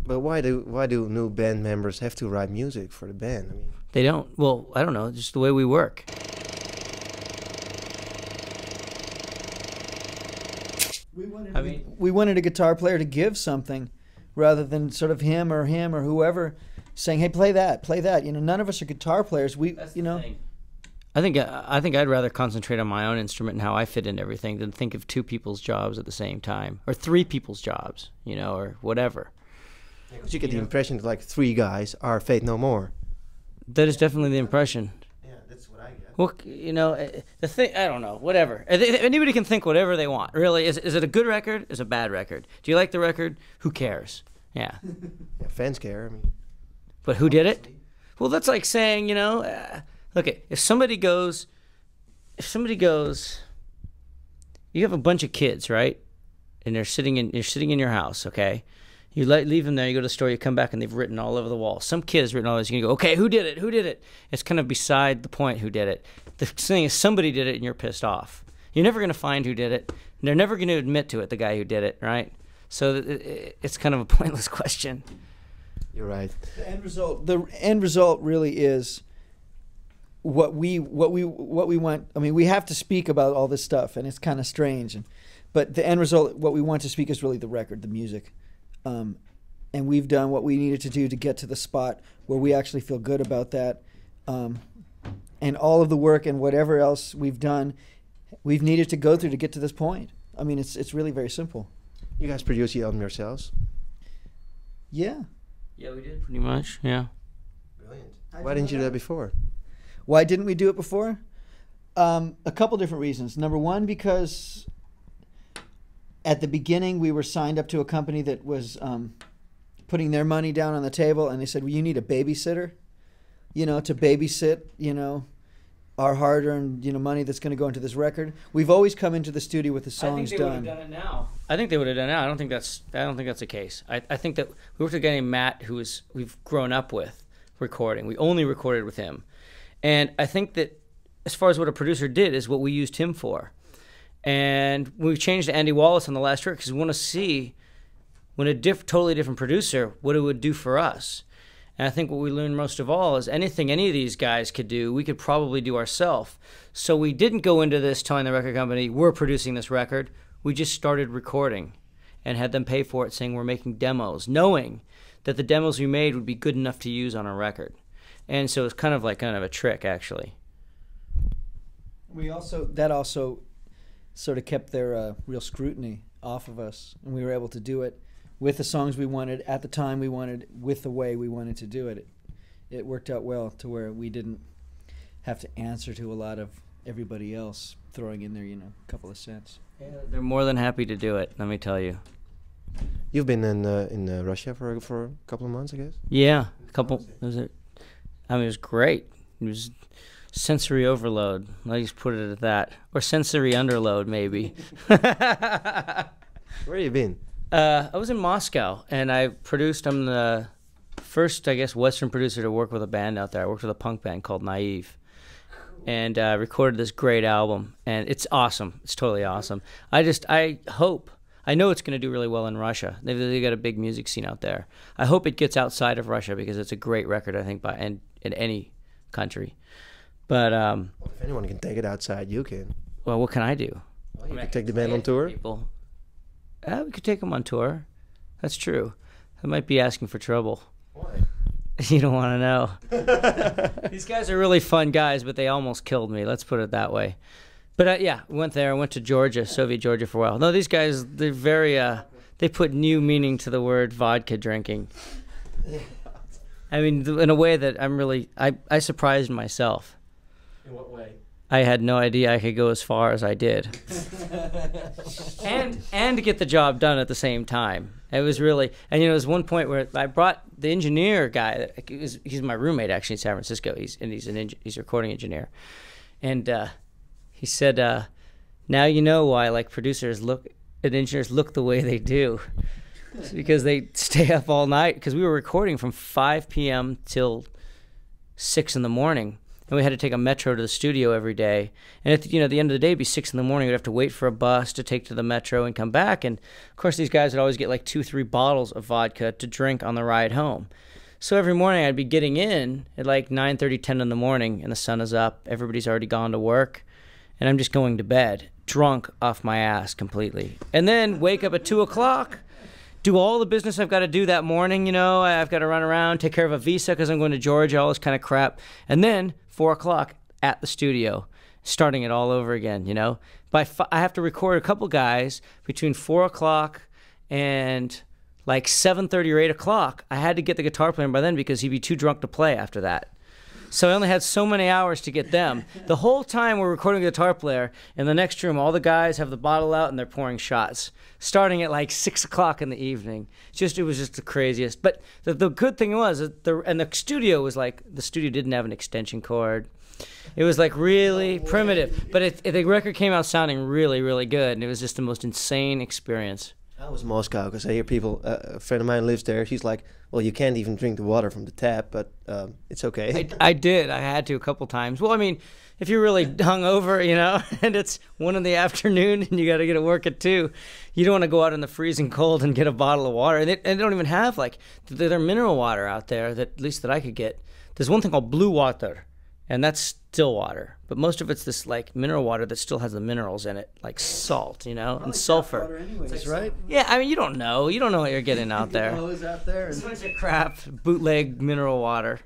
But why do new band members have to write music for the band? I mean, They don't. Well, I don't know. Just the way we work. We wanted a guitar player to give something, rather than sort of him or whoever saying, "Hey, play that, play that." You know, none of us are guitar players. That's you know. I think I'd rather concentrate on my own instrument and how I fit in everything than think of two people's jobs at the same time, or three people's jobs, you know, or whatever. Because you get the impression that like three guys are Faith No More. That is definitely the impression. Yeah, that's what I get. Well, you know, the thing, I don't know, whatever. Anybody can think whatever they want, really. Is it a good record? Is it a bad record? Do you like the record? Who cares? Yeah. Yeah, fans care, I mean. But who did it? Well, that's like saying, you know, look, if somebody goes, you have a bunch of kids, right? And you're sitting in your house, okay? You leave them there, you go to the store, you come back, and they've written all over the wall. Some kid has written all this, you can go, okay, who did it? Who did it? It's kind of beside the point who did it. The thing is, somebody did it, and you're pissed off. You're never going to find who did it. And they're never going to admit to it, the guy who did it, right? So it's kind of a pointless question. You're right. The end result really is what we want. I mean, we have to speak about all this stuff, and it's kind of strange. But the end result, what we want to speak is really the record, the music. And we've done what we needed to do to get to the spot where we actually feel good about that. And all of the work and whatever else we've done, we've needed to go through to get to this point. I mean, it's really very simple. You guys produce the album yourselves? Yeah. Yeah, we did pretty much, yeah. Brilliant. Why didn't you do that before? Why didn't we do it before? A couple different reasons. Number one, because at the beginning we were signed up to a company that was putting their money down on the table, and they said, well, you need a babysitter, you know, to babysit, you know, our hard-earned, you know, money that's going to go into this record. We've always come into the studio with the songs done. I think they would have done it now. I think they would have done it now. I don't think that's the case. I think that we worked with a guy named Matt we've grown up with recording. We only recorded with him. And I think that as far as what a producer did is what we used him for. And we changed to Andy Wallace on the last record because we want to see when a totally different producer, what it would do for us. And I think what we learned most of all is anything any of these guys could do, we could probably do ourselves. So we didn't go into this telling the record company, we're producing this record. We just started recording and had them pay for it, saying we're making demos, knowing that the demos we made would be good enough to use on a record. And so it's kind of a trick, actually. That also sort of kept their real scrutiny off of us, and we were able to do it with the songs we wanted, at the time we wanted, with the way we wanted to do it. It worked out well to where we didn't have to answer to a lot of everybody else throwing in there, you know, a couple of cents. Yeah, they're more than happy to do it, let me tell you. You've been in Russia for a couple of months, I guess? Yeah, a couple. It was great. It was sensory overload. I'll just put it at that. Or sensory underload, maybe. Where have you been? I was in Moscow, and I'm the first, I guess, Western producer to work with a band out there. I worked with a punk band called Naive, and recorded this great album, and it's awesome. It's totally awesome. I know it's going to do really well in Russia. They've got a big music scene out there. I hope it gets outside of Russia because it's a great record, I think, in any country. But well, if anyone can take it outside, you can. Well, what can I do? Well, you can take the band on tour. People. We could take them on tour. That's true. I might be asking for trouble. Why? You don't want to know. These guys are really fun guys, but they almost killed me. Let's put it that way. But yeah, we went there. I went to Georgia, Soviet Georgia for a while. No, these guys, they're very, they put new meaning to the word vodka drinking. I mean, in a way that I surprised myself. In what way? I had no idea I could go as far as I did. and get the job done at the same time. It was really, and you know, there was one point where I brought the engineer guy, he's my roommate actually in San Francisco, he's a recording engineer. And he said, now you know why producers and engineers look the way they do. It's because they stay up all night, because we were recording from 5 p.m. till 6 in the morning. and we had to take a metro to the studio every day. And at the end of the day, it'd be 6 in the morning. We'd have to wait for a bus to take to the metro and come back. And of course, these guys would always get like 2-3 bottles of vodka to drink on the ride home. So every morning I'd be getting in at like 9:30, 10 in the morning, and the sun is up. Everybody's already gone to work, and I'm just going to bed, drunk off my ass completely. And then wake up at 2 o'clock, do all the business I've got to do that morning. I've got to run around, take care of a visa because I'm going to Georgia, all this kind of crap. And then 4 o'clock at the studio, starting it all over again. I have to record a couple guys between 4 o'clock and like 7:30 or 8 o'clock. I had to get the guitar player by then because he'd be too drunk to play after that. So I only had so many hours to get them. The whole time we're recording a guitar player, in the next room, all the guys have the bottle out and they're pouring shots, starting at like 6 o'clock in the evening. It was just the craziest. But the good thing was, the studio was like, the studio didn't have an extension cord. It was like really primitive. But the record came out sounding really, really good, and it was just the most insane experience. That was Moscow, because I hear people, a friend of mine lives there, she's like, well, you can't even drink the water from the tap, but it's okay. I did. I had to a couple times. Well, I mean, if you're really hungover, and it's 1 in the afternoon and you got to get to work at 2, you don't want to go out in the freezing cold and get a bottle of water. And they don't even have, their mineral water out there, at least that I could get. There's one thing called blue water, and that's still water. But most of it's this mineral water that still has the minerals in it, like salt, and sulfur. Water anyways, right? Yeah, I mean, you don't know. You don't know what you're getting out there. It's out there. It's a bunch of crap, bootleg mineral water.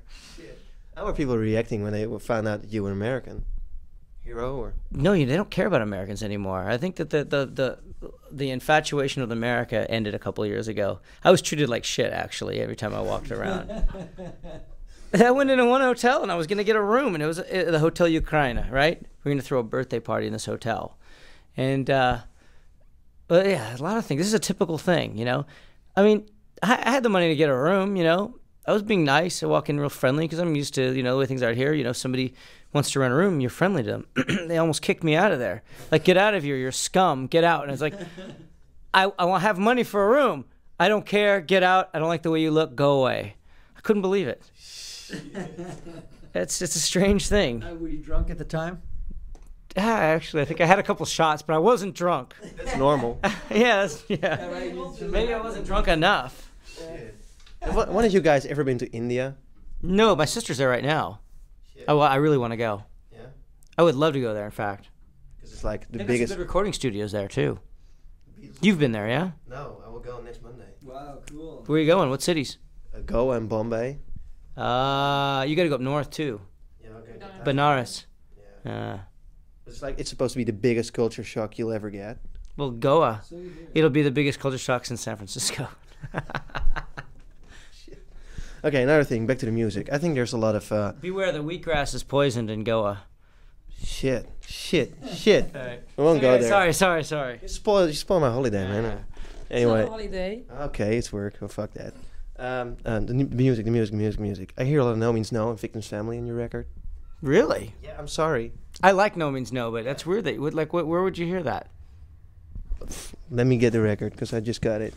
How were people reacting when they found out that you were American? Hero or? No, they don't care about Americans anymore. I think that the infatuation with America ended a couple of years ago. I was treated like shit, actually, every time I walked around. I went into one hotel and I was going to get a room, and it was the Hotel Ukraine, right? We're going to throw a birthday party in this hotel. And, yeah, a lot of things. This is a typical thing, I mean, I had the money to get a room, I was being nice. I walk in real friendly because I'm used to, the way things are out here. Somebody wants to rent a room, you're friendly to them. They almost kicked me out of there. Like, get out of here, you're scum, get out. And it's like, I want to have money for a room. I don't care, get out. I don't like the way you look, go away. I couldn't believe it. It's a strange thing. Were you drunk at the time? Actually, I think I had a couple shots, but I wasn't drunk. That's normal. Yeah. Maybe I wasn't drunk enough. One of you guys ever been to India? No, my sister's there right now. Shit. Oh, well, I really want to go. Yeah? I would love to go there, in fact. Because it's like the There's biggest... some good recording studios there, too. You've been there, yeah? No, I will go next Monday. Wow, cool. Where are you going? What cities? Goa and Bombay. You got to go up north, too. Yeah, okay. Benares. Yeah. It's supposed to be the biggest culture shock you'll ever get. Well, Goa. It'll be the biggest culture shock since San Francisco. Okay, another thing, back to the music. I think there's a lot of... Beware, the wheatgrass is poisoned in Goa. Shit. Right. I won't go there. Sorry. You spoil my holiday, man. Anyway. It's not a holiday. Okay, it's work. Oh, fuck that. The music. I hear a lot of No Means No and Victim's Family in your record. Really? Yeah, I'm sorry. I like No Means No, but that's weird. Where would you hear that? Let me get the record, because I just got it.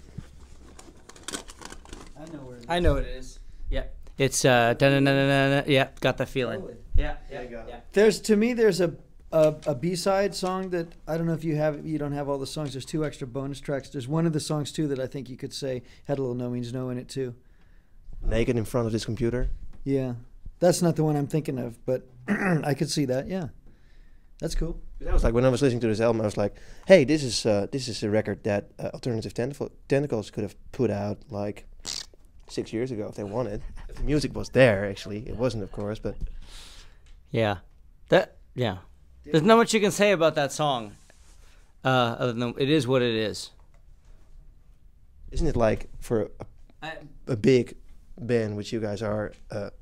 I know it is. Yeah. It's yeah, got the feeling. Really? Yeah. There's a B-side song that I don't know if you don't have all the songs. There's 2 extra bonus tracks. There's one of the songs too that I think you could say had a little No Means No in it too. Naked in front of this computer. Yeah, that's not the one I'm thinking of, but I could see that. Yeah, that's cool. That was like when I was listening to this album, I was like, "Hey, this is a record that Alternative Tentacles could have put out like 6 years ago if they wanted. If the music was there, actually, it wasn't, of course, but yeah, There's not much you can say about that song. Other than it is what it is. Isn't it like for a big band, which you guys are, a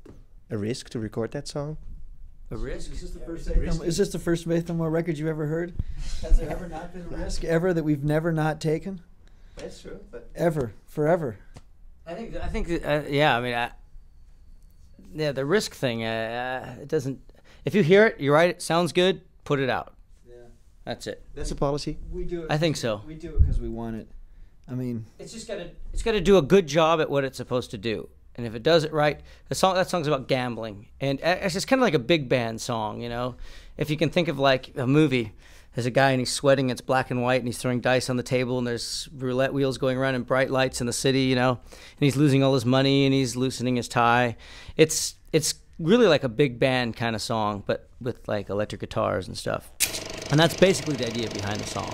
risk to record that song? A risk? Is this the first Faithful record you've ever heard? Has there ever not been a risk ever that we've never not taken? That's true, but ever, forever. I think yeah. I mean, the risk thing. It doesn't. If you hear it, you write it, sounds good, put it out. Yeah, that's it. That's a policy. We do it. I think so. We do it because we want it. I mean, it's got to do a good job at what it's supposed to do. And if it does it right, that song's about gambling. And it's just kind of like a big band song, you know? If you can think of like a movie, there's a guy and he's sweating, it's black and white, and he's throwing dice on the table, and there's roulette wheels going around and bright lights in the city, you know? And he's losing all his money and he's loosening his tie. It's really like a big band kind of song, but with like electric guitars and stuff. And that's basically the idea behind the song.